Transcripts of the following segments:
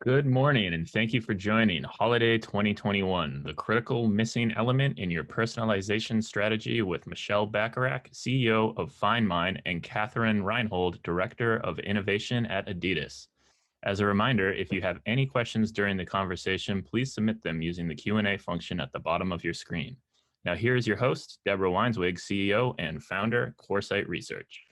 Good morning, and thank you for joining Holiday 2021, the critical missing element in your personalization strategy with Michelle Bacharach, CEO of FindMine, and Katharine Reinhold, Director of Innovation at Adidas. As a reminder, if you have any questions during the conversation, please submit them using the Q&A function at the bottom of your screen. Now here is your host, Deborah Weinswig, CEO and founder, Coresight Research.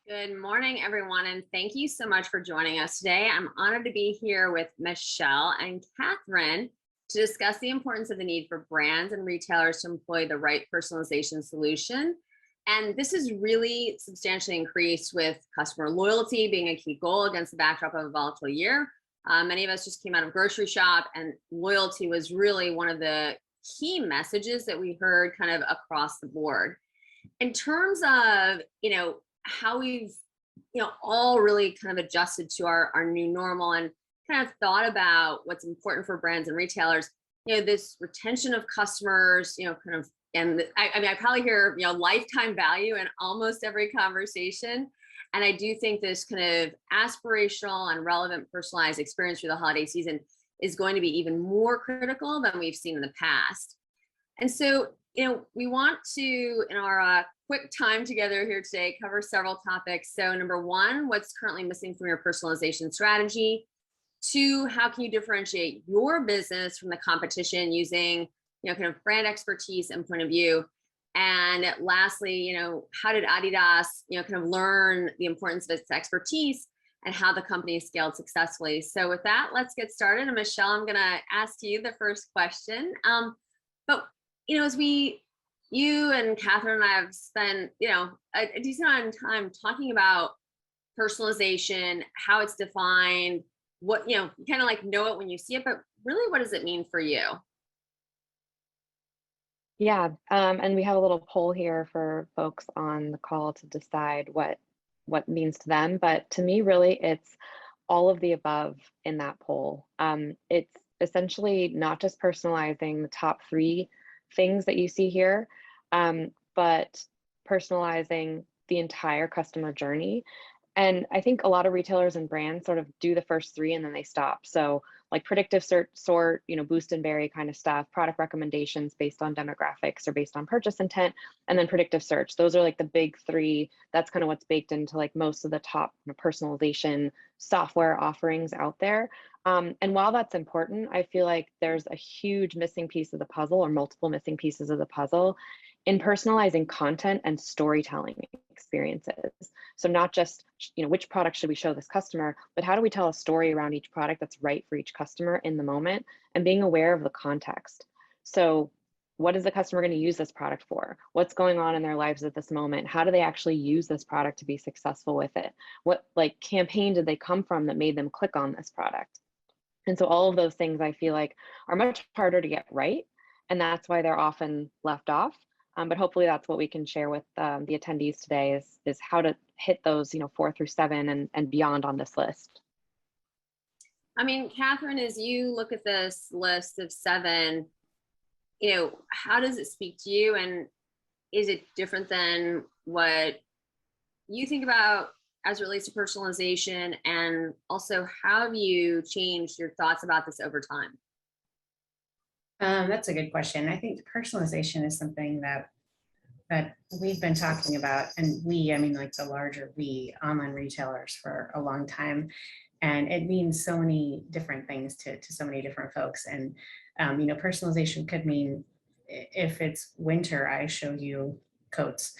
Good morning, everyone, and thank you so much for joining us today. I'm honored to be here with Michelle and Katharine to discuss the importance of the need for brands and retailers to employ the right personalization solution. And this has really substantially increased with customer loyalty being a key goal against the backdrop of a volatile year. Many of us just came out of grocery shop, and loyalty was really one of the key messages that we heard kind of across the board. In terms of, how we've all really kind of adjusted to our new normal and kind of thought about what's important for brands and retailers, this retention of customers, and I probably hear lifetime value in almost every conversation. And I do think this kind of aspirational and relevant personalized experience through the holiday season is going to be even more critical than we've seen in the past. And so we want to, in our quick time together here today, cover several topics. So number one, what's currently missing from your personalization strategy? Two, how can you differentiate your business from the competition using, kind of brand expertise and point of view? And lastly, how did adidas, kind of learn the importance of its expertise and how the company scaled successfully? So with that, let's get started. And Michelle, I'm going to ask you the first question. But as you and Katharine and I have spent, a decent amount of time talking about personalization, how it's defined, what, you kind of like know it when you see it, but really, what does it mean for you? Yeah, and we have a little poll here for folks on the call to decide what it means to them. But to me, really, it's all of the above in that poll. It's essentially not just personalizing the top three things that you see here, but personalizing the entire customer journey. And I think a lot of retailers and brands sort of do the first three and then they stop. So like predictive sort, boost and bury kind of stuff, product recommendations based on demographics or based on purchase intent, and then predictive search. Those are like the big three. That's kind of what's baked into like most of the top personalization software offerings out there. And while that's important, I feel like there's a huge missing piece of the puzzle or multiple missing pieces of the puzzle in personalizing content and storytelling experiences. So not just, which product should we show this customer, but how do we tell a story around each product that's right for each customer in the moment, and being aware of the context. So what is the customer going to use this product for? What's going on in their lives at this moment? How do they actually use this product to be successful with it? What like campaign did they come from that made them click on this product? And so all of those things I feel like are much harder to get right. And that's why they're often left off. But hopefully that's what we can share with the attendees today is how to hit those, 4 through 7 and beyond on this list. I mean, Katharine, as you look at this list of 7, how does it speak to you? And is it different than what you think about as it relates to personalization? And also, how have you changed your thoughts about this over time? That's a good question. I think personalization is something that we've been talking about, and I mean like the larger we, online retailers, for a long time. And it means so many different things to so many different folks. And personalization could mean, if it's winter, I show you coats.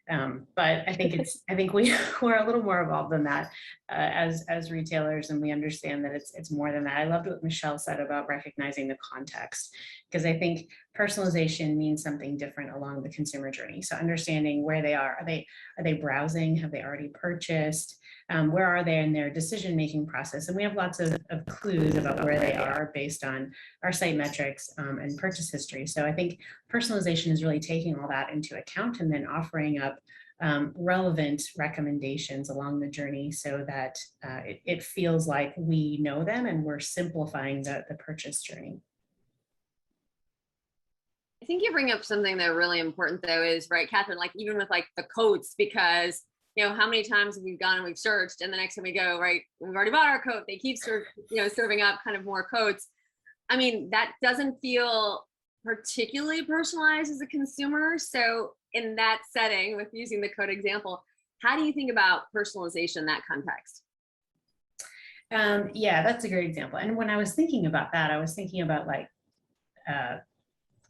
But I think we're a little more evolved than that as retailers, and we understand that it's more than that. I loved what Michelle said about recognizing the context, because I think personalization means something different along the consumer journey. So understanding where they are they browsing? Have they already purchased? Where are they in their decision-making process? And we have lots of clues about where they are based on our site metrics and purchase history. So I think personalization is really taking all that into account and then offering up relevant recommendations along the journey so that it feels like we know them and we're simplifying the purchase journey. I think you bring up something that really important though is, right, Katharine, like even with like the coats, because how many times have we gone and we've searched, and the next time we go, right, we've already bought our coat. They keep serving up kind of more coats. I mean, that doesn't feel particularly personalized as a consumer. So in that setting, with using the coat example, how do you think about personalization in that context? Yeah, that's a great example. And when I was thinking about that, I was thinking about like,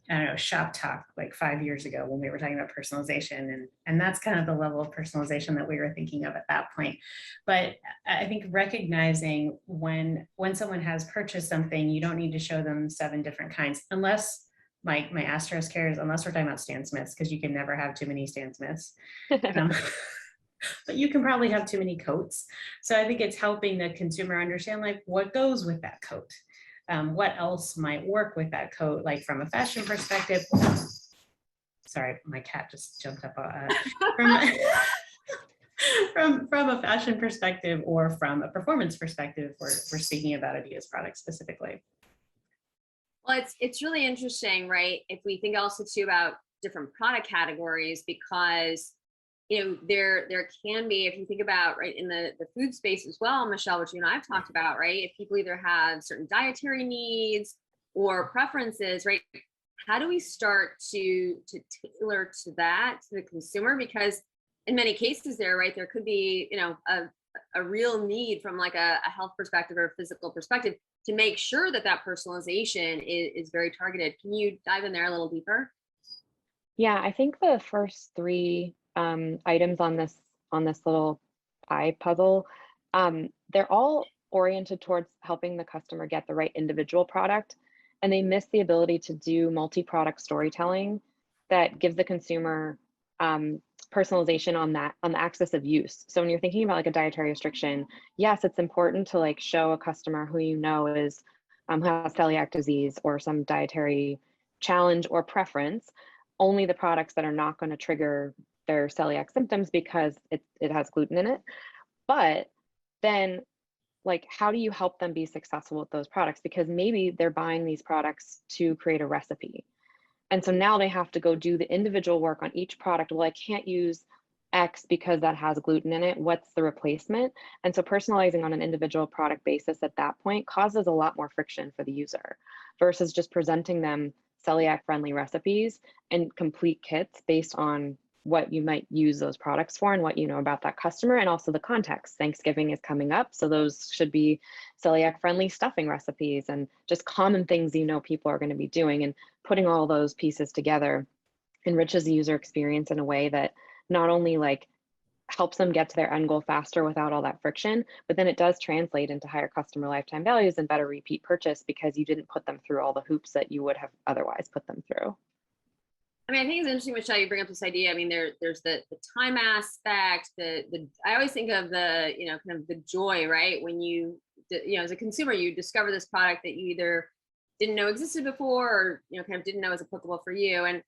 I don't know, shop talk like 5 years ago when we were talking about personalization, and that's kind of the level of personalization that we were thinking of at that point. But I think recognizing when someone has purchased something, you don't need to show them 7 different kinds, unless my asterisk here is unless we're talking about Stan Smiths, because you can never have too many Stan Smiths. But you can probably have too many coats. So I think it's helping the consumer understand like what goes with that coat. What else might work with that coat, like from a fashion perspective. Sorry, my cat just jumped up from a fashion perspective or from a performance perspective. We're speaking about adidas products specifically. Well, it's really interesting, right? If we think also too about different product categories, because there can be, if you think about right in the food space as well, Michelle, which you and I've talked about, right? If people either have certain dietary needs or preferences, right? How do we start to tailor to that to the consumer? Because in many cases there, right, there could be, a real need from like a health perspective or a physical perspective to make sure that personalization is very targeted. Can you dive in there a little deeper? Yeah, I think the first 3 items on this little pie puzzle, they're all oriented towards helping the customer get the right individual product, and they miss the ability to do multi-product storytelling that gives the consumer personalization on the axis of use. So when you're thinking about like a dietary restriction, yes, it's important to like show a customer who is who has celiac disease or some dietary challenge or preference, only the products that are not going to trigger their celiac symptoms because it has gluten in it. But then like, how do you help them be successful with those products? Because maybe they're buying these products to create a recipe. And so now they have to go do the individual work on each product. Well, I can't use X because that has gluten in it. What's the replacement? And so personalizing on an individual product basis at that point causes a lot more friction for the user versus just presenting them celiac friendly recipes and complete kits based on what you might use those products for and what you know about that customer, and also the context. Thanksgiving is coming up, so those should be celiac friendly stuffing recipes and just common things people are going to be doing, and putting all those pieces together enriches the user experience in a way that not only like helps them get to their end goal faster without all that friction, but then it does translate into higher customer lifetime values and better repeat purchase because you didn't put them through all the hoops that you would have otherwise put them through. I mean, I think it's interesting, Michelle, you bring up this idea. I mean, there's the time aspect, I always think of the, kind of the joy, right? When as a consumer, you discover this product that you either didn't know existed before or, kind of didn't know was applicable for you. And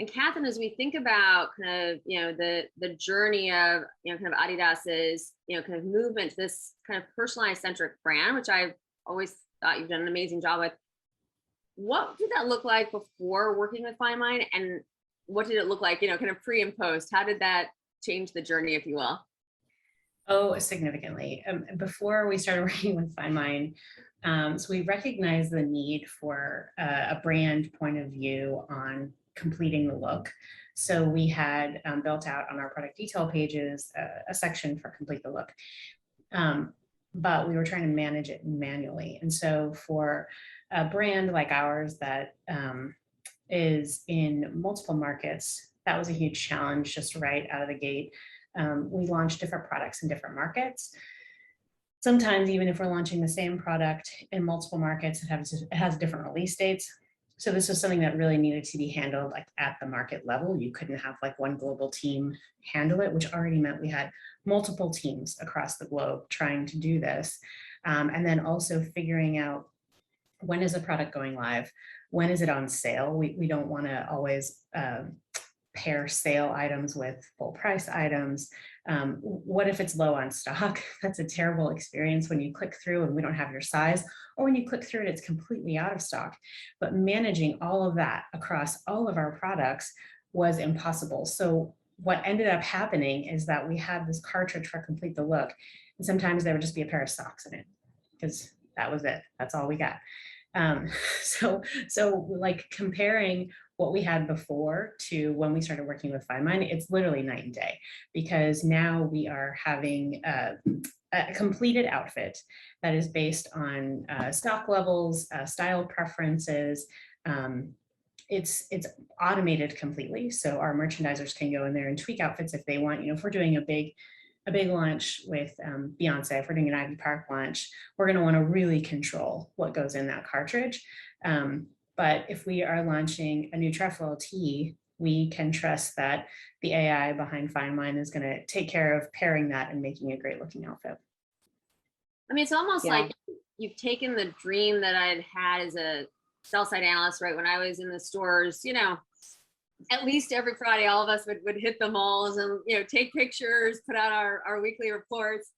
Katharine, as we think about kind of, the journey of, kind of Adidas's, kind of movement to this kind of personalized centric brand, which I've always thought you've done an amazing job with. What did that look like before working with FindMine, and what did it look like, kind of pre and post? How did that change the journey, if you will? Oh, significantly. Before we started working with FindMine, so we recognized the need for a brand point of view on completing the look. So we had built out on our product detail pages a section for complete the look. But we were trying to manage it manually. And so for a brand like ours that is in multiple markets, that was a huge challenge just right out of the gate. We launched different products in different markets. Sometimes even if we're launching the same product in multiple markets, it has different release dates. So this was something that really needed to be handled like at the market level. You couldn't have like one global team handle it, which already meant we had multiple teams across the globe trying to do this. And then also figuring out, when is a product going live? When is it on sale? We don't want to always pair sale items with full price items. What if it's low on stock? That's a terrible experience when you click through and we don't have your size, or when you click through and it's completely out of stock. But managing all of that across all of our products was impossible. So what ended up happening is that we had this cartridge for Complete the Look. And sometimes there would just be a pair of socks in it because that was it. That's all we got. Um, so like comparing what we had before to when we started working with FindMine, it's literally night and day, because now we are having a completed outfit that is based on stock levels, style preferences. It's automated completely, so our merchandisers can go in there and tweak outfits if they want. You know, if we're doing a big launch with Beyonce, if we're doing an Ivy Park launch, we're going to want to really control what goes in that cartridge. But if we are launching a new trefoil tee, we can trust that the AI behind FindMine is going to take care of pairing that and making a great looking outfit. I mean, it's almost Yeah. like you've taken the dream that I'd had as a sell side analyst, right? When I was in the stores, you know, at least every Friday, all of us would hit the malls and, you know, take pictures, put out our weekly reports.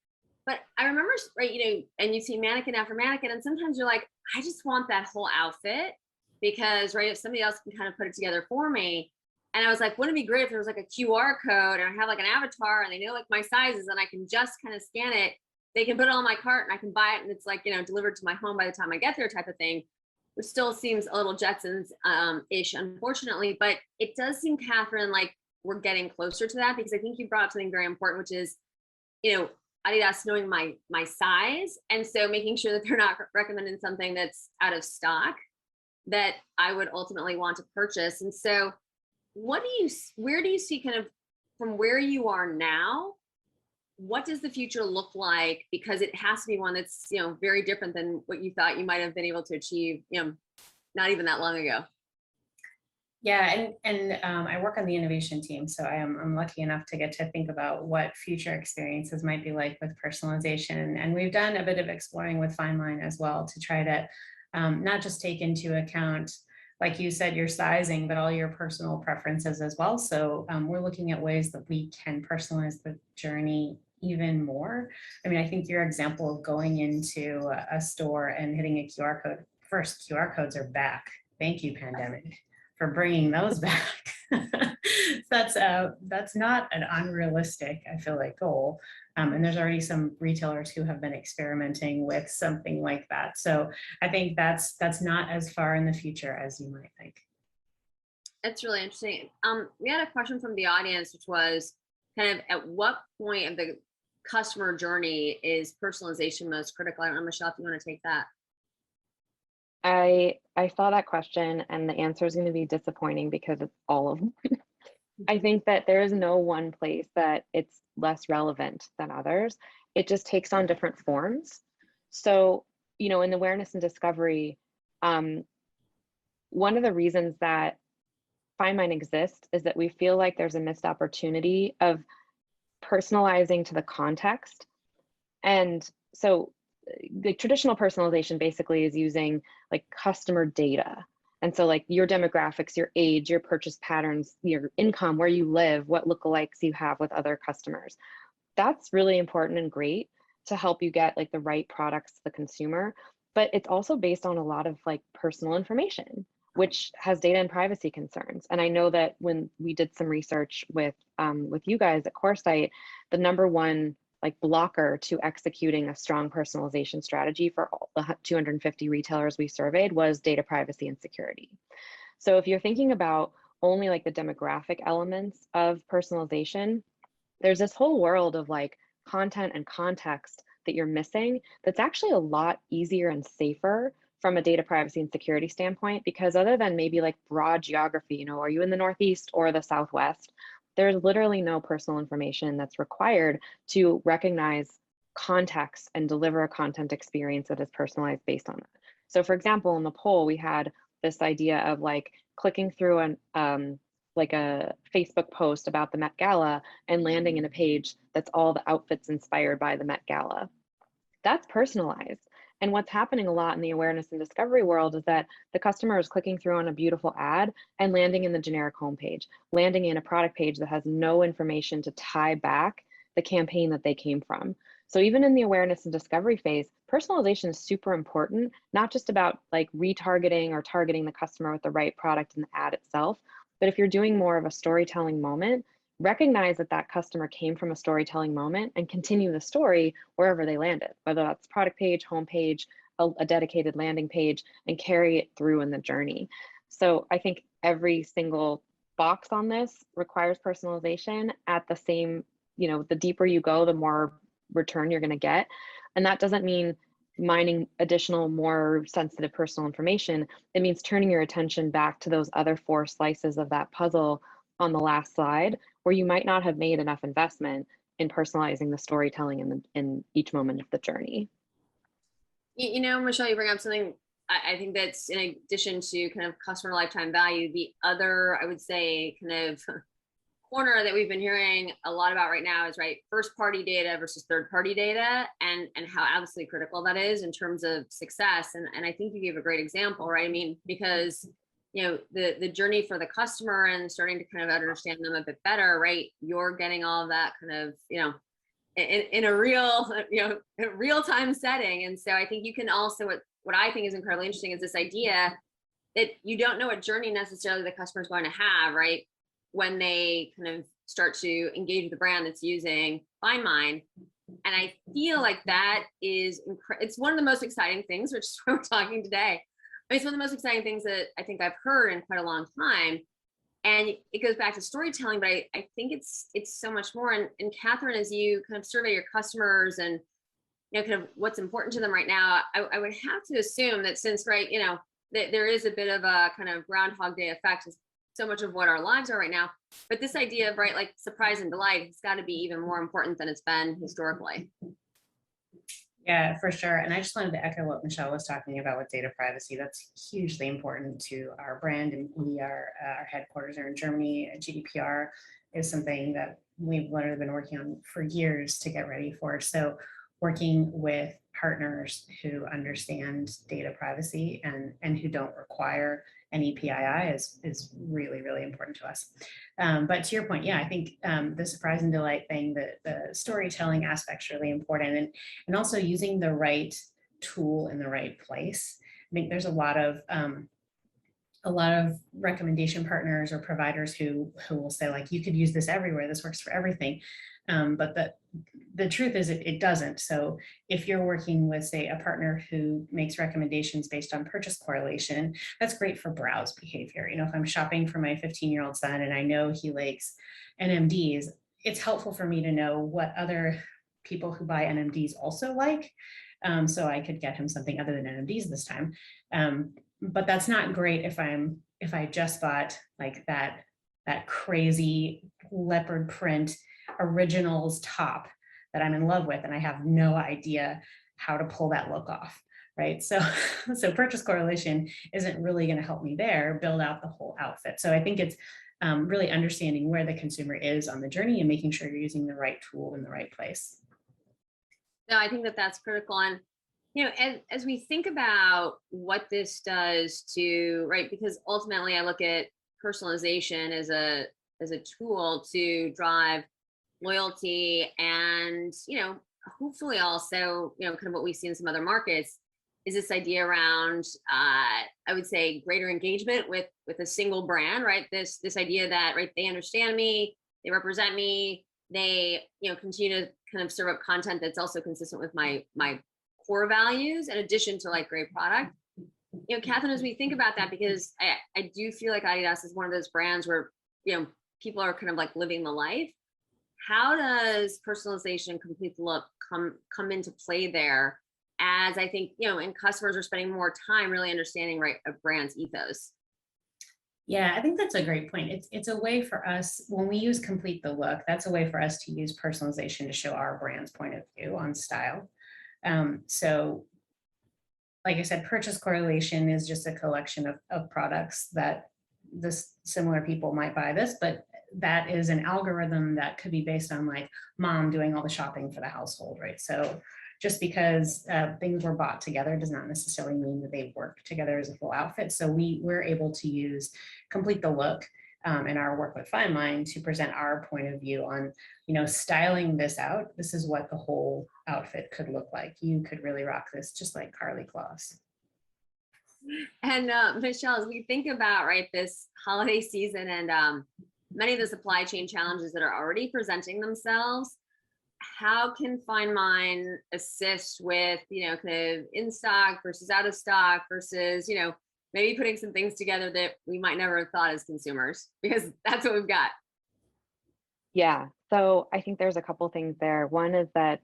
But I remember, right, you know, and you see mannequin after mannequin, and sometimes you're like, I just want that whole outfit because, right, if somebody else can kind of put it together for me. And I was like, wouldn't it be great if there was like a QR code and I have like an avatar and they know like my sizes and I can just kind of scan it. They can put it on my cart and I can buy it and it's like, you know, delivered to my home by the time I get there type of thing, which still seems a little Jetsons-ish, unfortunately. But it does seem, Katharine, like we're getting closer to that, because I think you brought up something very important, which is, you know, adidas knowing my size, and so making sure that they're not recommending something that's out of stock that I would ultimately want to purchase. And so where do you see, kind of from where you are now, what does the future look like? Because it has to be one that's, you know, very different than what you thought you might have been able to achieve, you know, not even that long ago. Yeah, and I work on the innovation team, so I'm lucky enough to get to think about what future experiences might be like with personalization. And we've done a bit of exploring with FindMine as well to try to not just take into account, like you said, your sizing, but all your personal preferences as well. So we're looking at ways that we can personalize the journey even more. I mean, I think your example of going into a store and hitting a QR code, first, QR codes are back. Thank you, pandemic, for bringing those back. That's not an unrealistic, I feel like, goal. And there's already some retailers who have been experimenting with something like that. So I think that's not as far in the future as you might think. That's really interesting. We had a question from the audience, which was kind of at what point of the customer journey is personalization most critical? I don't know, Michelle, if you want to take that. I saw that question and the answer is going to be disappointing because it's all of them. I think that there is no one place that it's less relevant than others. It just takes on different forms. So, you know, in awareness and discovery, one of the reasons that FindMine exists is that we feel like there's a missed opportunity of personalizing to the context. And so the traditional personalization basically is using like customer data. And so like your demographics, your age, your purchase patterns, your income, where you live, what lookalikes you have with other customers. That's really important and great to help you get like the right products to the consumer. But it's also based on a lot of like personal information, which has data and privacy concerns. And I know that when we did some research with you guys at Coresight, the number one like blocker to executing a strong personalization strategy for all the 250 retailers we surveyed was data privacy and security. So if you're thinking about only like the demographic elements of personalization, there's this whole world of like content and context that you're missing that's actually a lot easier and safer from a data privacy and security standpoint, because other than maybe like broad geography, you know, are you in the Northeast or the Southwest? There's literally no personal information that's required to recognize context and deliver a content experience that is personalized based on it. So for example, in the poll, we had this idea of like clicking through an like a Facebook post about the Met Gala and landing in a page that's all the outfits inspired by the Met Gala. That's personalized. And what's happening a lot in the awareness and discovery world is that the customer is clicking through on a beautiful ad and landing in the generic homepage, landing in a product page that has no information to tie back the campaign that they came from. So even in the awareness and discovery phase, personalization is super important, not just about like retargeting or targeting the customer with the right product in the ad itself, but if you're doing more of a storytelling moment, recognize that that customer came from a storytelling moment and continue the story wherever they landed, whether that's product page, homepage, a dedicated landing page, and carry it through in the journey. So I think every single box on this requires personalization at the same, the deeper you go, the more return you're going to get. And that doesn't mean mining additional, more sensitive personal information. It means turning your attention back to those other 4 slices of that puzzle on the last slide, where you might not have made enough investment in personalizing the storytelling in each moment of the journey. Michelle, you bring up something I think that's in addition to kind of customer lifetime value, the other, I would say, kind of corner that we've been hearing a lot about right now is first party data versus third party data, and how absolutely critical that is in terms of success. And I think you gave a great example, right? I mean, because the journey for the customer and starting to kind of understand them a bit better, right? You're getting all of that kind of, in a real time setting. And so I think you can also, what I think is incredibly interesting is this idea that you don't know what journey necessarily the customer is going to have, right? When they kind of start to engage with the brand that's using FindMine. And I feel like that is, it's one of the most exciting things, which is why we're talking today. It's one of the most exciting things that I think I've heard in quite a long time. And it goes back to storytelling, but I think it's so much more. And Katharine, as you kind of survey your customers and kind of what's important to them right now, I would have to assume that since that there is a bit of a kind of Groundhog Day effect, is so much of what our lives are right now. But this idea of surprise and delight has got to be even more important than it's been historically. Yeah, for sure. And I just wanted to echo what Michelle was talking about with data privacy. That's hugely important to our brand. And our headquarters are in Germany. GDPR is something that we've literally been working on for years to get ready for. So working with partners who understand data privacy and who don't require any PII is really, really important to us. But to your point, yeah, I think the surprise and delight thing, the storytelling aspect is really important, and also using the right tool in the right place. I think there's a lot of recommendation partners or providers who will say you could use this everywhere. This works for everything. But the truth is it doesn't. So if you're working with, say, a partner who makes recommendations based on purchase correlation, that's great for browse behavior. If I'm shopping for my 15-year-old son and I know he likes NMDs, it's helpful for me to know what other people who buy NMDs also like. So I could get him something other than NMDs this time. But that's not great if I just bought that crazy leopard print originals top that I'm in love with, and I have no idea how to pull that look off, right? So purchase correlation isn't really going to help me there build out the whole outfit. So I think it's really understanding where the consumer is on the journey and making sure you're using the right tool in the right place. No, I think that's critical. And as we think about what this does to, right, because ultimately I look at personalization as a tool to drive loyalty and, hopefully also, kind of what we see in some other markets is this idea around, I would say, greater engagement with a single brand, right? This idea that, right, they understand me, they represent me, they, continue to kind of serve up content that's also consistent with my core values, in addition to great product. Katharine, as we think about that, because I do feel like Adidas is one of those brands where, people are kind of living the life. How does personalization, complete the look come into play there? As I think, and customers are spending more time really understanding, right, a brand's ethos. Yeah, I think that's a great point. It's a way for us, when we use complete the look, that's a way for us to use personalization to show our brand's point of view on style. So like I said, purchase correlation is just a collection of products that similar people might buy this, but that is an algorithm that could be based on mom doing all the shopping for the household, right? So just because things were bought together does not necessarily mean that they work together as a full outfit. So we're able to use complete the look in our work with FindMine to present our point of view on, styling this out. This is what the whole outfit could look like. You could really rock this just like Carly Kloss. And Michelle, as we think about, right, this holiday season and many of the supply chain challenges that are already presenting themselves, how can FindMine assist with, kind of in stock versus out of stock versus, maybe putting some things together that we might never have thought as consumers, because that's what we've got. Yeah, so I think there's a couple things there. One is that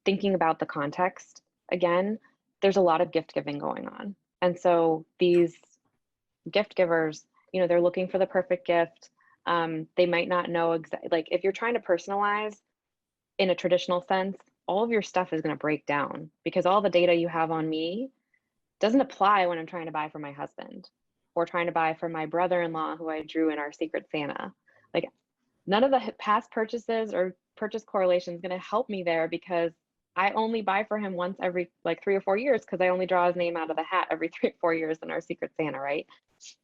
thinking about the context, again, there's a lot of gift giving going on. And so these gift givers, they're looking for the perfect gift. They might not know exactly, like if you're trying to personalize in a traditional sense, all of your stuff is going to break down because all the data you have on me doesn't apply when I'm trying to buy for my husband or trying to buy for my brother-in-law who I drew in our Secret Santa. Like none of the past purchases or purchase correlation is going to help me there because I only buy for him once every like 3 or 4 years because I only draw his name out of the hat every 3 or 4 years in our Secret Santa, right?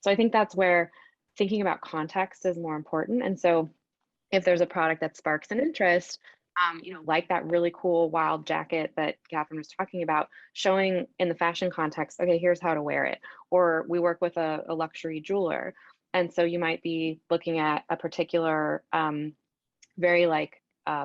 So I think that's where thinking about context is more important. And so if there's a product that sparks an interest, like that really cool wild jacket that Katharine was talking about, showing in the fashion context, okay, here's how to wear it. Or we work with a luxury jeweler. And so you might be looking at a particular, very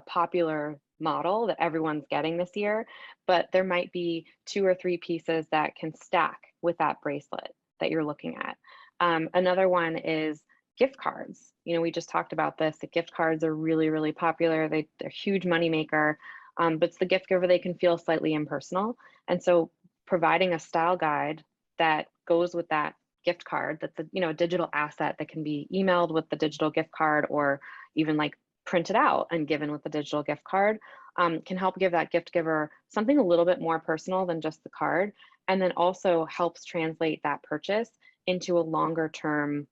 popular model that everyone's getting this year, but there might be 2 or 3 pieces that can stack with that bracelet that you're looking at. Another one is gift cards. We just talked about this. The gift cards are really, really popular. They're a huge moneymaker, but it's the gift giver, they can feel slightly impersonal. And so providing a style guide that goes with that gift card, that's a digital asset that can be emailed with the digital gift card or even like printed out and given with the digital gift card, can help give that gift giver something a little bit more personal than just the card, and then also helps translate that purchase into a longer term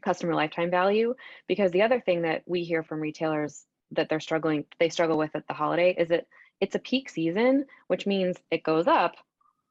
customer lifetime value. Because the other thing that we hear from retailers that they struggle with at the holiday is that it's a peak season, which means it goes up,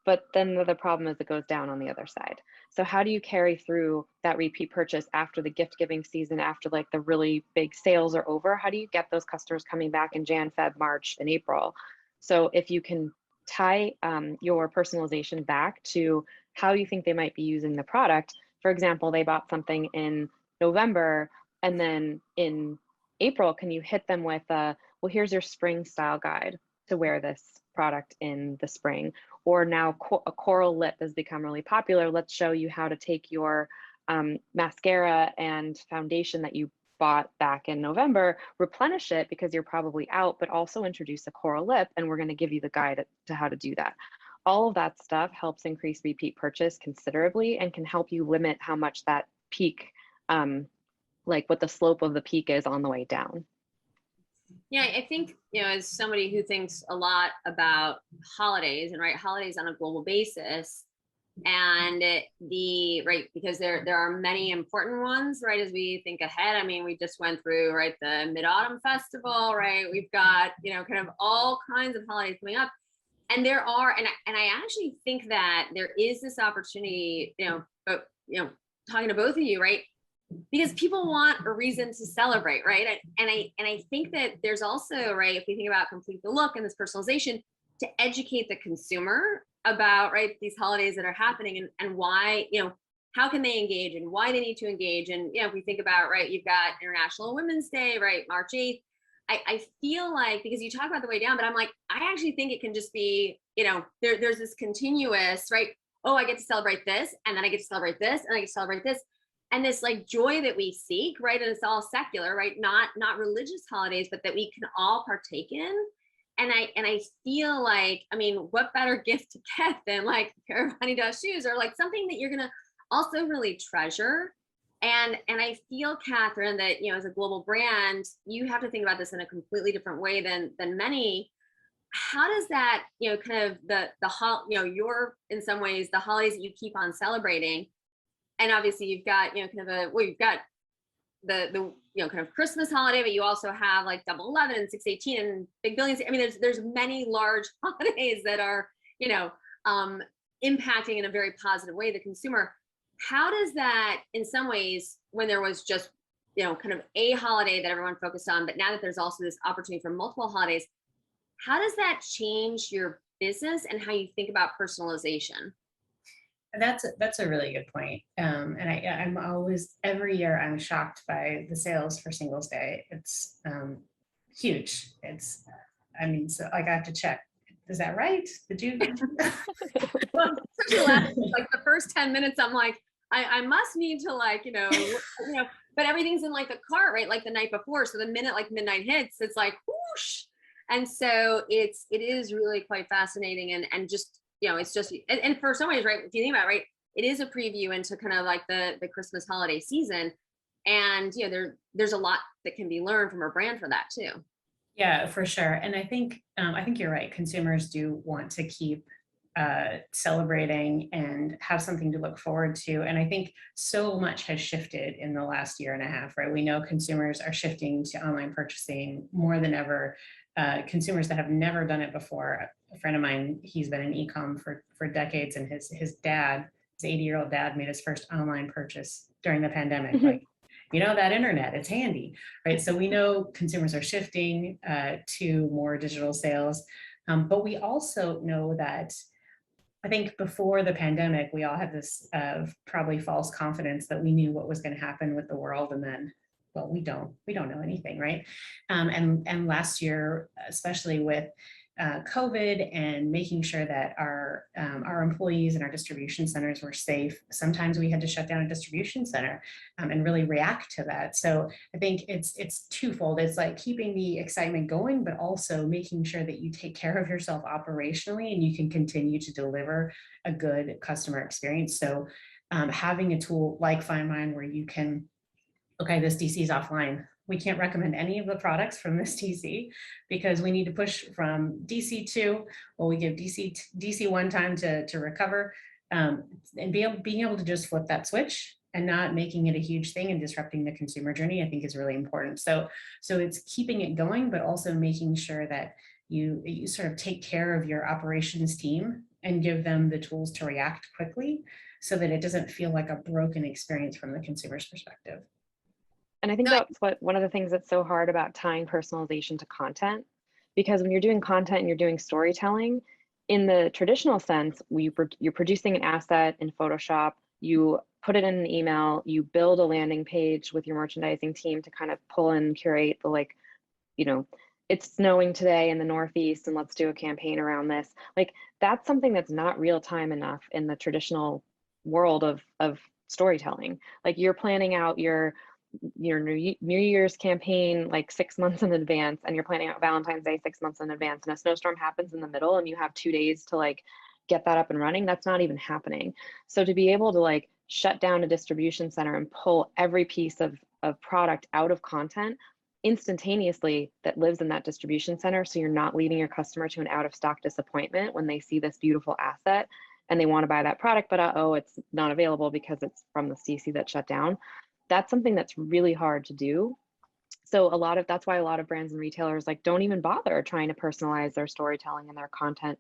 but then the other problem is it goes down on the other side. So how do you carry through that repeat purchase after the gift giving season, after like the really big sales are over? How do you get those customers coming back in Jan, Feb, March, and April? So if you can tie your personalization back to how you think they might be using the product. For example, they bought something in November, and then in April, can you hit them with well, here's your spring style guide to wear this product in the spring. Or now a coral lip has become really popular. Let's show you how to take your mascara and foundation that you bought back in November, replenish it because you're probably out, but also introduce a coral lip, and we're going to give you the guide to how to do that. All of that stuff helps increase repeat purchase considerably and can help you limit how much that peak, like what the slope of the peak is on the way down. Yeah, I think, as somebody who thinks a lot about holidays and holidays on a global basis, and because there are many important ones, as we think ahead. I mean, we just went through, the Mid-Autumn Festival, we've got, kind of all kinds of holidays coming up. And there are, and I actually think that there is this opportunity, but, talking to both of you, because people want a reason to celebrate, And I think that there's also, if we think about complete the look and this personalization, to educate the consumer about, these holidays that are happening and why, how can they engage and why they need to engage. And, if we think about, you've got International Women's Day, March 8th. I feel like, because you talk about the way down, but I'm like, I actually think it can just be, there's this continuous, oh, I get to celebrate this, and then I get to celebrate this, and I get to celebrate this. And this joy that we seek, and it's all secular, not religious holidays, but that we can all partake in. And I feel like, I mean, what better gift to get than a pair of adidas shoes, or something that you're gonna also really treasure. And I feel, Katharine, that as a global brand, you have to think about this in a completely different way than many. How does that, kind of your, in some ways, the holidays that you keep on celebrating, and obviously you've got, kind of you've got the kind of Christmas holiday, but you also have Double 11 and 618 and Big Billions. I mean, there's many large holidays that are, impacting in a very positive way the consumer. How does that, in some ways, when there was just, kind of a holiday that everyone focused on, but now that there's also this opportunity for multiple holidays, how does that change your business and how you think about personalization? That's a really good point. And I'm always, every year I'm shocked by the sales for Singles Day. It's huge. It's, I mean, so I got to check. Is that right? Did you? Well, especially like the first 10 minutes, I'm like, I must need to like, but everything's in like the cart, right? Like the night before. So the minute like midnight hits, it's like whoosh. And so it is really quite fascinating and just, it's just, and for some ways, right, if you think about it, right, it is a preview into kind of like the Christmas holiday season. And, there's a lot that can be learned from a brand for that too. Yeah, for sure. And I think you're right. Consumers do want to keep celebrating and have something to look forward to. And I think so much has shifted in the last year and a half, right? We know consumers are shifting to online purchasing more than ever. Consumers that have never done it before. A friend of mine, he's been in e-com for decades, and his dad, his 80-year-old dad, made his first online purchase during the pandemic. Like, that internet, it's handy, right? So we know consumers are shifting to more digital sales, but we also know that I think before the pandemic, we all had this probably false confidence that we knew what was going to happen with the world, and then, well, we don't know anything, right? And last year, especially with COVID and making sure that our employees and our distribution centers were safe, sometimes we had to shut down a distribution center and really react to that. So I think it's twofold. It's like keeping the excitement going, but also making sure that you take care of yourself operationally and you can continue to deliver a good customer experience. So having a tool like FindMine where you can, okay, this DC is offline. We can't recommend any of the products from this DC because we need to push from DC2. Well, we give DC1 time to recover, and being able to just flip that switch and not making it a huge thing and disrupting the consumer journey, I think is really important. So it's keeping it going, but also making sure that you sort of take care of your operations team and give them the tools to react quickly so that it doesn't feel like a broken experience from the consumer's perspective. And I think No, that's one of the things that's so hard about tying personalization to content, because when you're doing content and you're doing storytelling, in the traditional sense, you're producing an asset in Photoshop, you put it in an email, you build a landing page with your merchandising team to kind of pull and curate the like, it's snowing today in the Northeast and let's do a campaign around this. Like that's something that's not real time enough in the traditional world of storytelling. Like you're planning out your New Year's campaign like 6 months in advance, and you're planning out Valentine's Day 6 months in advance, and a snowstorm happens in the middle and you have 2 days to like get that up and running. That's not even happening. So to be able to like shut down a distribution center and pull every piece of product out of content instantaneously that lives in that distribution center, so you're not leaving your customer to an out of stock disappointment when they see this beautiful asset and they want to buy that product, but oh, it's not available because it's from the DC that shut down. That's something that's really hard to do. So that's why a lot of brands and retailers like don't even bother trying to personalize their storytelling and their content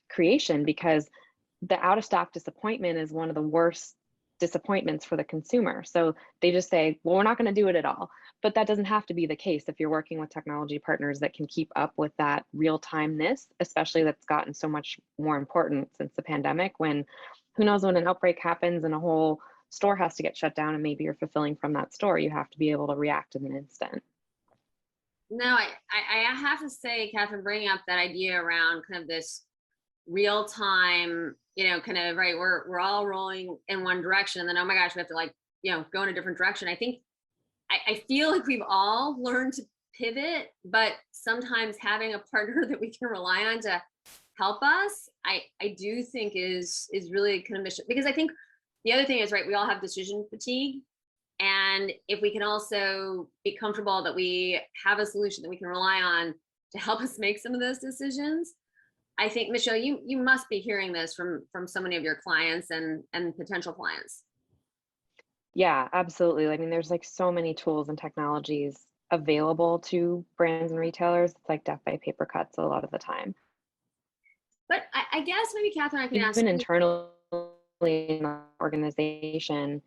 creation, because the out of stock disappointment is one of the worst disappointments for the consumer. So they just say, well, we're not going to do it at all. But that doesn't have to be the case if you're working with technology partners that can keep up with that real-timeness, especially that's gotten so much more important since the pandemic, when who knows when an outbreak happens and a whole store has to get shut down and maybe you're fulfilling from that store, you have to be able to react in an instant. No, I have to say, Katharine, bringing up that idea around kind of this real time, kind of, right, we're all rolling in one direction and then, oh my gosh, we have to like, go in a different direction. I think, I feel like we've all learned to pivot, but sometimes having a partner that we can rely on to help us, I do think is really kind of mission, because I think the other thing is, right, we all have decision fatigue. And if we can also be comfortable that we have a solution that we can rely on to help us make some of those decisions, I think, Michelle, you must be hearing this from so many of your clients and potential clients. Yeah, absolutely. I mean, there's like so many tools and technologies available to brands and retailers. It's like death by paper cuts a lot of the time. But I guess maybe, Katharine, I can ask Even you, internally in the organization.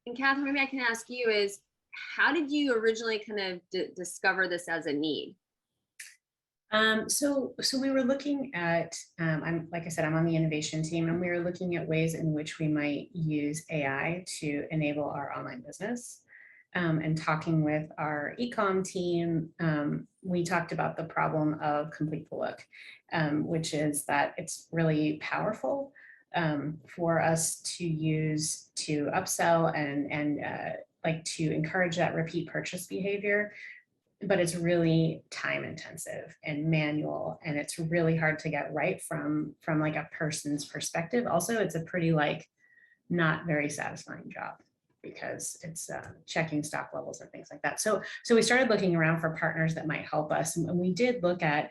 and Katharine, maybe I can ask you is, how did you originally kind of discover this as a need? So we were looking at, like I said, I'm on the innovation team, and we were looking at ways in which we might use AI to enable our online business. And talking with our ecom team, we talked about the problem of complete the look, which is that it's really powerful for us to use to upsell and like to encourage that repeat purchase behavior. But it's really time intensive and manual, and it's really hard to get right from like a person's perspective. Also, it's a pretty like not very satisfying job because it's checking stock levels and things like that. So we started looking around for partners that might help us, and we did look at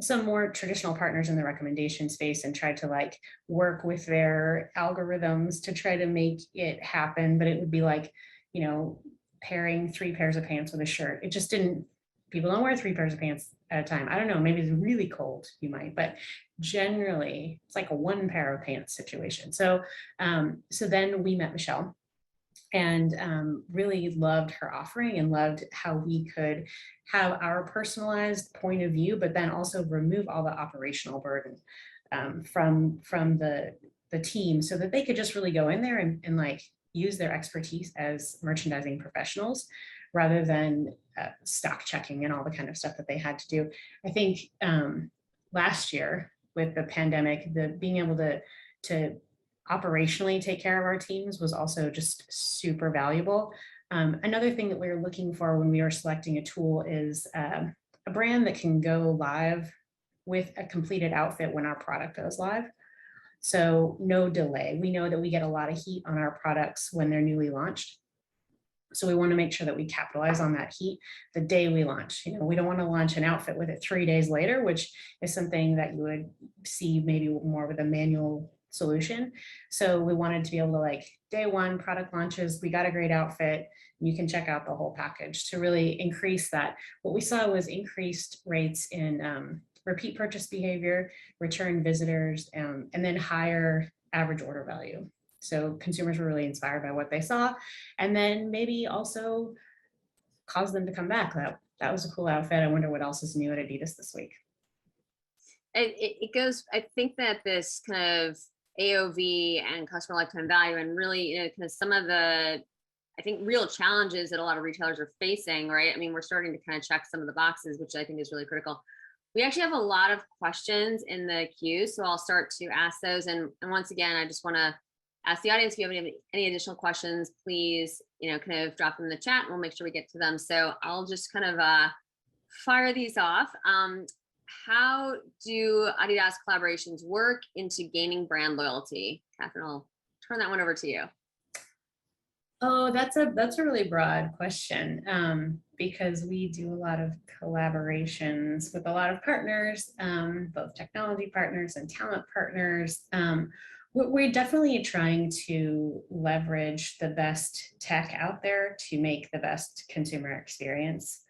some more traditional partners in the recommendation space and tried to like work with their algorithms to try to make it happen. But it would be like, you know, pairing 3 pairs of pants with a shirt. It just didn't, people don't wear 3 pairs of pants at a time. I don't know, maybe it's really cold, you might, but generally it's like a 1 pair of pants situation. So so then we met Michelle, and really loved her offering and loved how we could have our personalized point of view, but then also remove all the operational burden from the team, so that they could just really go in there and like use their expertise as merchandising professionals rather than stock checking and all the kind of stuff that they had to do. I think last year with the pandemic, the being able to operationally take care of our teams was also just super valuable. Another thing that we were looking for when we were selecting a tool is a brand that can go live with a completed outfit when our product goes live. So no delay. We know that we get a lot of heat on our products when they're newly launched. So we want to make sure that we capitalize on that heat the day we launch. You know, we don't want to launch an outfit with it 3 days later, which is something that you would see maybe more with a manual solution. So we wanted to be able to like day 1 product launches, we got a great outfit, you can check out the whole package to really increase that. What we saw was increased rates in repeat purchase behavior, return visitors, and then higher average order value. So consumers were really inspired by what they saw, and then maybe also cause them to come back. That was a cool outfit. I wonder what else is new at Adidas this week. It goes, I think that this kind of AOV and customer lifetime value, and really, you know, kind of some of the, I think, real challenges that a lot of retailers are facing, right? I mean, we're starting to kind of check some of the boxes, which I think is really critical. We actually have a lot of questions in the queue, so I'll start to ask those. And once again, I just want to ask the audience, if you have any additional questions, please, you know, kind of drop them in the chat and we'll make sure we get to them. So I'll just kind of fire these off. How do Adidas collaborations work into gaining brand loyalty? Katharine, I'll turn that one over to you. Oh, that's a really broad question, because we do a lot of collaborations with a lot of partners, both technology partners and talent partners. We're definitely trying to leverage the best tech out there to make the best consumer experience,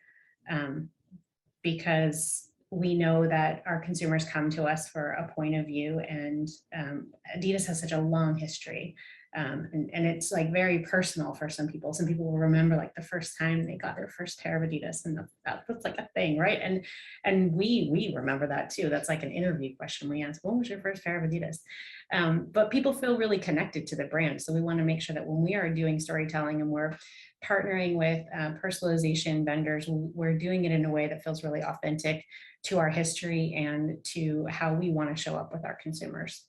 because we know that our consumers come to us for a point of view, and Adidas has such a long history. And it's like very personal for some people. Some people will remember like the first time they got their first pair of Adidas, and that's like a thing, right? And we remember that too. That's like an interview question we ask, when was your first pair of Adidas? But people feel really connected to the brand. So we want to make sure that when we are doing storytelling and we're partnering with personalization vendors, we're doing it in a way that feels really authentic to our history and to how we want to show up with our consumers.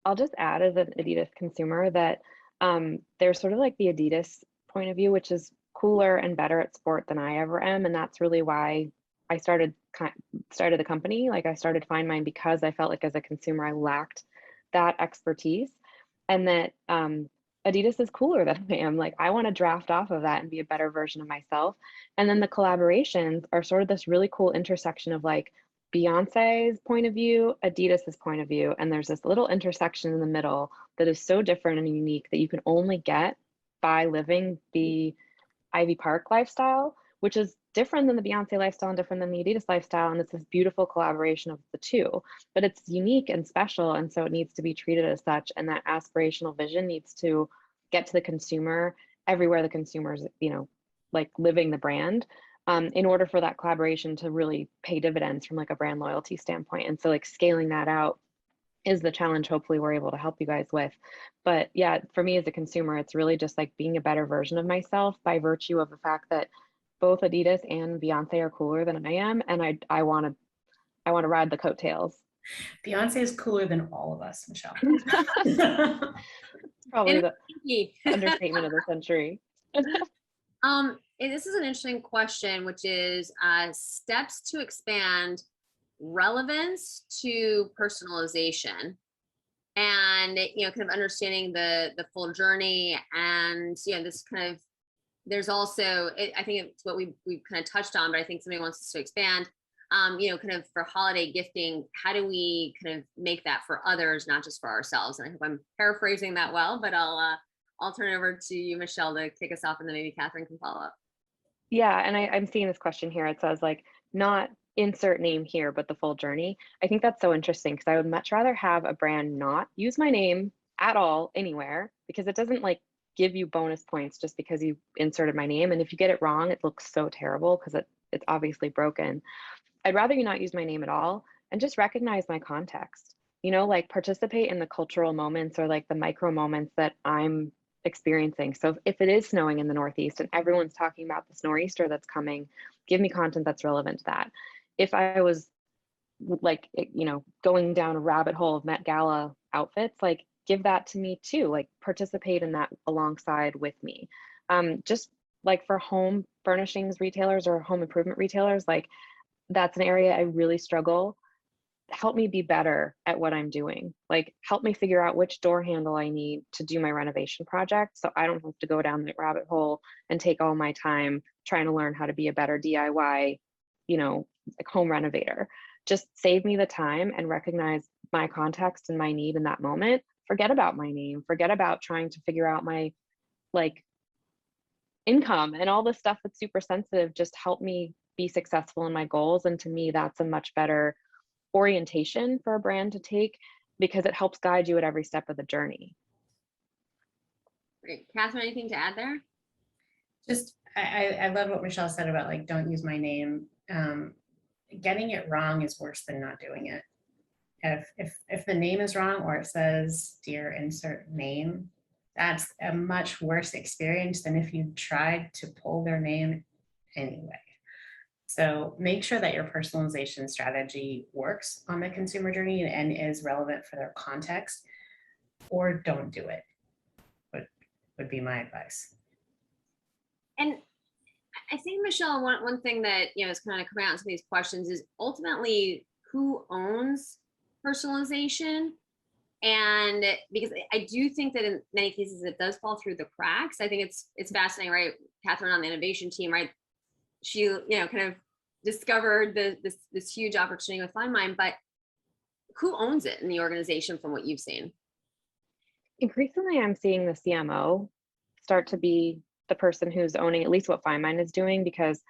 I'll just add as an Adidas consumer that there's sort of like the Adidas point of view, which is cooler and better at sport than I ever am. And that's really why I started the company. Like I started FindMine because I felt like as a consumer, I lacked that expertise, and that Adidas is cooler than I am. Like I want to draft off of that and be a better version of myself. And then the collaborations are sort of this really cool intersection of like Beyonce's point of view, Adidas's point of view, and there's this little intersection in the middle that is so different and unique that you can only get by living the Ivy Park lifestyle, which is different than the Beyonce lifestyle and different than the Adidas lifestyle. And it's this beautiful collaboration of the two, but it's unique and special. And so it needs to be treated as such. And that aspirational vision needs to get to the consumer everywhere the consumer's, you know, like living the brand. in order for that collaboration to really pay dividends from like a brand loyalty standpoint. And so like scaling that out is the challenge hopefully we're able to help you guys with. But yeah, for me as a consumer, it's really just like being a better version of myself by virtue of the fact that both Adidas and Beyonce are cooler than I am, and I want to ride the coattails. Beyonce is cooler than all of us, Michelle. Probably And the understatement of the century. This is an interesting question, which is steps to expand relevance to personalization, and kind of understanding the full journey, and this kind of, there's also, I think it's what we've kind of touched on, but I think somebody wants us to expand. Kind of for holiday gifting, how do we kind of make that for others, not just for ourselves? And I hope I'm paraphrasing that well, but I'll turn it over to you, Michelle, to kick us off, and then maybe Katharine can follow up. Yeah, and I'm seeing this question here. It says like, not insert name here, but the full journey. I think that's so interesting because I would much rather have a brand not use my name at all anywhere, because it doesn't like give you bonus points just because you inserted my name. And if you get it wrong, it looks so terrible because it's obviously broken. I'd rather you not use my name at all and just recognize my context, like participate in the cultural moments or like the micro moments that I'm experiencing. So if it is snowing in the Northeast and everyone's talking about this nor'easter that's coming, give me content that's relevant to that. If I was like, going down a rabbit hole of Met Gala outfits, like give that to me too, like participate in that alongside with me. Just like for home furnishings retailers or home improvement retailers, like that's an area I really struggle. Help me be better at what I'm doing. Like help me figure out which door handle I need to do my renovation project, so I don't have to go down that rabbit hole and take all my time trying to learn how to be a better DIY, like home renovator. Just save me the time and recognize my context and my need in that moment. Forget about my name, forget about trying to figure out my like income and all this stuff that's super sensitive. Just help me be successful in my goals. And to me, that's a much better orientation for a brand to take, because it helps guide you at every step of the journey. Great. Katharine, anything to add there? Just, I love what Michelle said about like, don't use my name. Getting it wrong is worse than not doing it. If the name is wrong or it says dear insert name, that's a much worse experience than if you tried to pull their name anyway. So make sure that your personalization strategy works on the consumer journey and is relevant for their context, or don't do it, would be my advice. And I think, Michelle, one thing that is kind of coming out in some of these questions is ultimately who owns personalization. And because I do think that in many cases it does fall through the cracks. I think it's fascinating, right? Katharine on the innovation team, right? She kind of discovered this huge opportunity with FindMine, but who owns it in the organization from what you've seen? Increasingly, I'm seeing the CMO start to be the person who's owning at least what FindMine is doing, because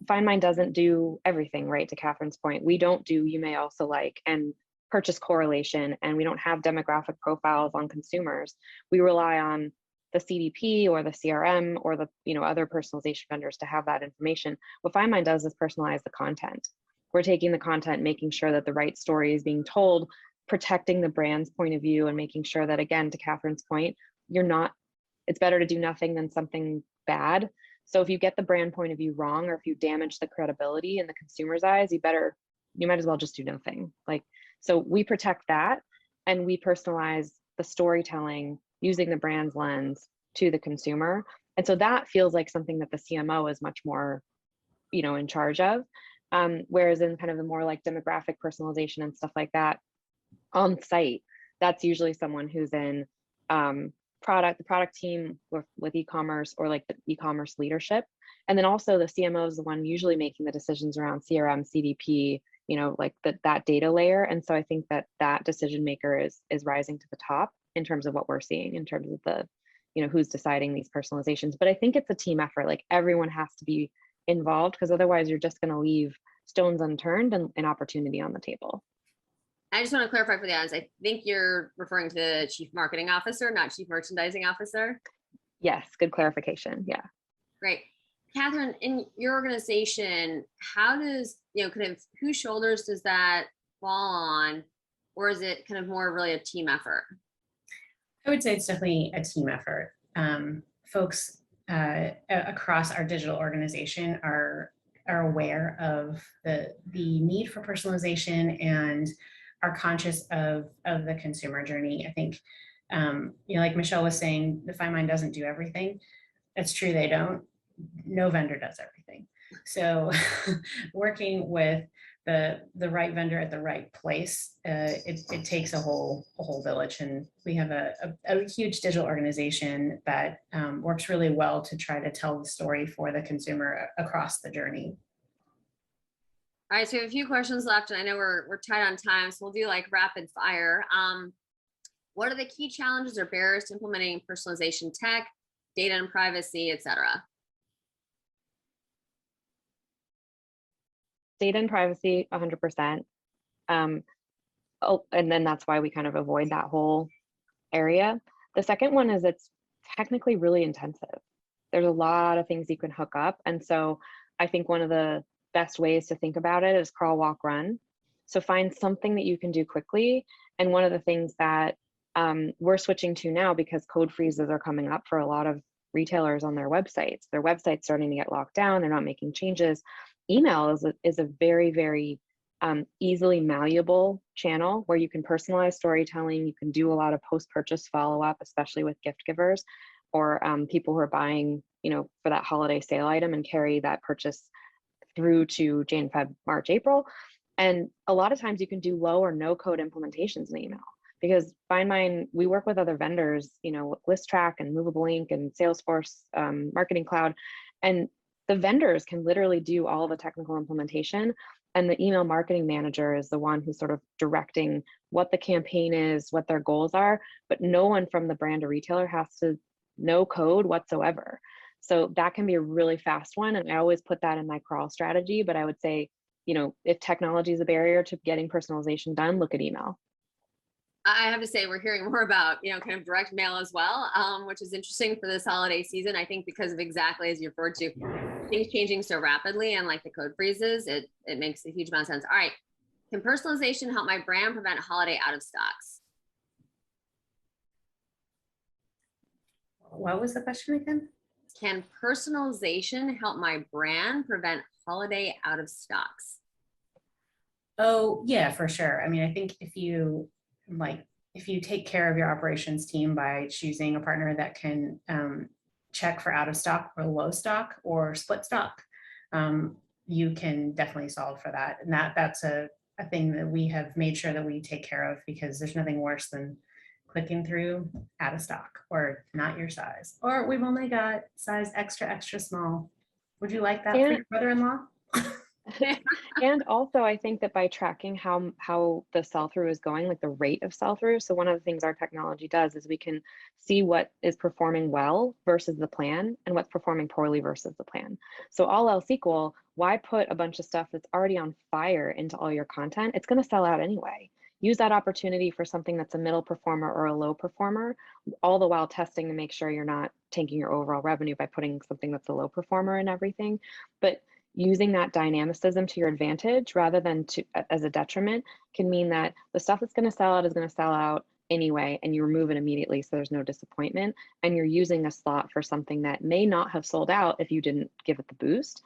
FindMine doesn't do everything, right? To Katharine's point, we don't do you may also like and purchase correlation, and we don't have demographic profiles on consumers. We rely on the CDP or the CRM or the other personalization vendors to have that information. What FindMine does is personalize the content. We're taking the content, making sure that the right story is being told, protecting the brand's point of view, and making sure that, again, to Katharine's point, it's better to do nothing than something bad. So if you get the brand point of view wrong, or if you damage the credibility in the consumer's eyes, you might as well just do nothing. So we protect that, and we personalize the storytelling using the brand's lens to the consumer. And so that feels like something that the CMO is much more, in charge of. Whereas in kind of the more like demographic personalization and stuff like that on site, that's usually someone who's in the product team with e-commerce, or like the e-commerce leadership. And then also the CMO is the one usually making the decisions around CRM, CDP, like that data layer. And so I think that decision maker is rising to the top in terms of what we're seeing in terms of the, who's deciding these personalizations. But I think it's a team effort. Like everyone has to be involved, because otherwise you're just going to leave stones unturned and an opportunity on the table. I just want to clarify for the audience. I think you're referring to the chief marketing officer, not chief merchandising officer. Yes, good clarification. Yeah. Great. Katharine, in your organization, how does, kind of whose shoulders does that fall on? Or is it kind of more really a team effort? I would say it's definitely a team effort. Folks across our digital organization are aware of the need for personalization and are conscious of the consumer journey. I think, like Michelle was saying, the FindMine doesn't do everything. That's true, they don't. No vendor does everything. So working with the right vendor at the right place, it takes a whole village. And we have a huge digital organization that works really well to try to tell the story for the consumer across the journey. All right, so we have a few questions left, and I know we're tight on time, so we'll do like rapid fire. What are the key challenges or barriers to implementing personalization tech, data and privacy, et cetera? Data and privacy, 100%. And then that's why we kind of avoid that whole area. The second one is it's technically really intensive. There's a lot of things you can hook up. And so I think one of the best ways to think about it is crawl, walk, run. So find something that you can do quickly. And one of the things that we're switching to now, because code freezes are coming up for a lot of retailers on their websites starting to get locked down, they're not making changes. Email is a very, very easily malleable channel where you can personalize storytelling. You can do a lot of post-purchase follow-up, especially with gift givers or people who are buying, for that holiday sale item and carry that purchase through to Jan, Feb, March, April. And a lot of times you can do low or no code implementations in email, because FindMine, we work with other vendors, List Track and Movable Ink and Salesforce Marketing Cloud, and the vendors can literally do all the technical implementation, and the email marketing manager is the one who's sort of directing what the campaign is, what their goals are, but no one from the brand or retailer has to know code whatsoever. So that can be a really fast one, and I always put that in my crawl strategy. But I would say, if technology is a barrier to getting personalization done, look at email. I have to say, we're hearing more about, kind of direct mail as well, which is interesting for this holiday season. I think because of exactly as you referred to, things changing so rapidly and like the code freezes, it makes a huge amount of sense. All right. Can personalization help my brand prevent holiday out of stocks? What was the question again? Can personalization help my brand prevent holiday out of stocks? Oh, yeah, for sure. I mean, I think if you take care of your operations team by choosing a partner that can check for out of stock or low stock or split stock, you can definitely solve for that. And that's a thing that we have made sure that we take care of, because there's nothing worse than clicking through out of stock or not your size, or we've only got size extra, extra small. Would you like that for your brother-in-law? And also, I think that by tracking how the sell-through is going, like the rate of sell-through. So one of the things our technology does is we can see what is performing well versus the plan and what's performing poorly versus the plan. So all else equal, why put a bunch of stuff that's already on fire into all your content? It's going to sell out anyway. Use that opportunity for something that's a middle performer or a low performer, all the while testing to make sure you're not tanking your overall revenue by putting something that's a low performer in everything. But using that dynamicism to your advantage rather than as a detriment can mean that the stuff that's going to sell out is going to sell out anyway, and you remove it immediately so there's no disappointment, and you're using a slot for something that may not have sold out if you didn't give it the boost,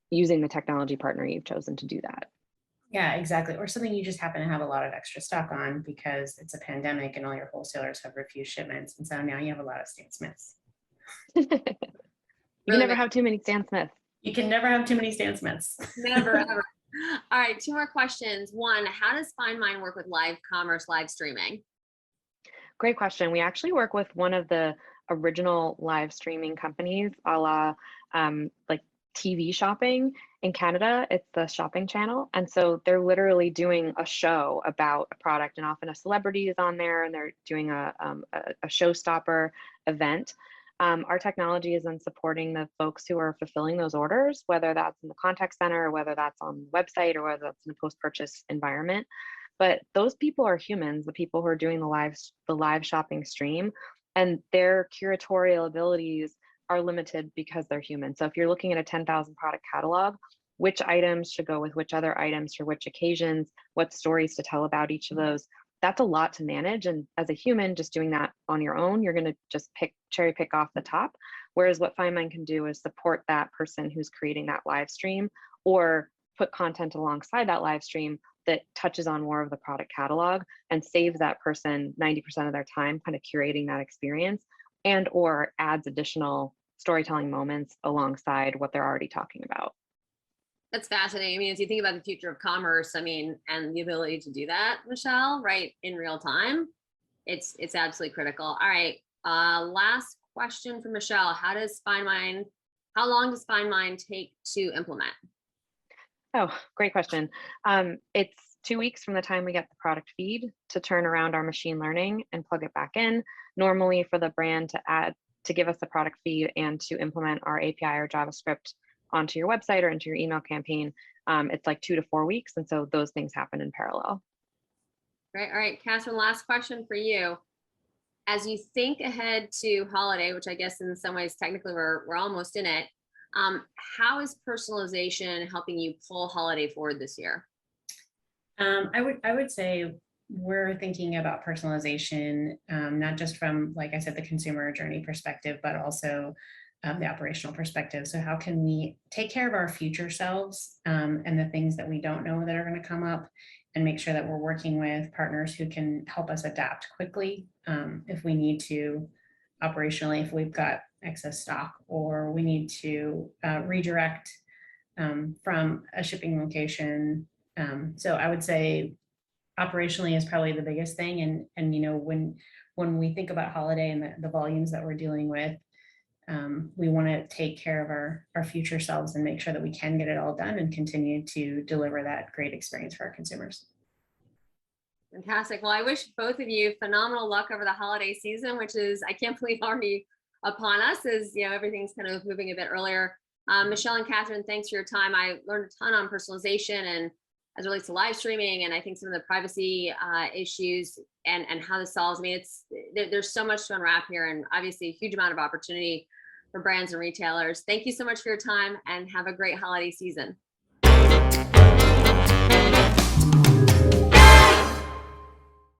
using the technology partner you've chosen to do that. Yeah, exactly. Or something you just happen to have a lot of extra stock on because it's a pandemic and all your wholesalers have refused shipments, and so now you have a lot of Stan Smiths. You can never have too many Stan Smiths. You can never have too many Stan Smiths. Never, ever. All right, 2 more questions. One, how does FindMine work with live commerce, live streaming? Great question. We actually work with one of the original live streaming companies, a la like TV shopping in Canada. It's the Shopping Channel. And so they're literally doing a show about a product, and often a celebrity is on there, and they're doing a showstopper event. Our technology is in supporting the folks who are fulfilling those orders, whether that's in the contact center, or whether that's on the website, or whether that's in a post-purchase environment. But those people are humans, the people who are doing the live shopping stream, and their curatorial abilities are limited because they're human. So if you're looking at a 10,000 product catalog, which items should go with which other items for which occasions, what stories to tell about each of those, that's a lot to manage. And as a human, just doing that on your own, you're going to just cherry pick off the top. Whereas what FindMine can do is support that person who's creating that live stream, or put content alongside that live stream that touches on more of the product catalog and saves that person 90% of their time kind of curating that experience, and or adds additional storytelling moments alongside what they're already talking about. That's fascinating. I mean, as you think about the future of commerce, I mean, and the ability to do that, Michelle, right, in real time, it's absolutely critical. All right, last question for Michelle. How long does FindMine take to implement? Oh, great question. It's 2 weeks from the time we get the product feed to turn around our machine learning and plug it back in. Normally for the brand to give us the product feed and to implement our API or JavaScript onto your website or into your email campaign, it's like 2 to 4 weeks. And so those things happen in parallel. Great. All right, Katharine, last question for you. As you think ahead to holiday, which I guess in some ways technically we're almost in it, how is personalization helping you pull holiday forward this year? I would say we're thinking about personalization, not just from, like I said, the consumer journey perspective, but also the operational perspective. So how can we take care of our future selves and the things that we don't know that are going to come up, and make sure that we're working with partners who can help us adapt quickly if we need to operationally, if we've got excess stock or we need to redirect from a shipping location. So I would say operationally is probably the biggest thing. And you know, when we think about holiday and the volumes that we're dealing with, we want to take care of our future selves and make sure that we can get it all done and continue to deliver that great experience for our consumers. Fantastic. Well, I wish both of you phenomenal luck over the holiday season, which is, I can't believe, already upon us, as you know, everything's kind of moving a bit earlier. Michelle and Katharine, thanks for your time. I learned a ton on personalization and as it relates to live streaming, and I think some of the privacy issues and how this solves. I mean, there's so much to unwrap here, and obviously a huge amount of opportunity for brands and retailers. Thank you so much for your time, and have a great holiday season.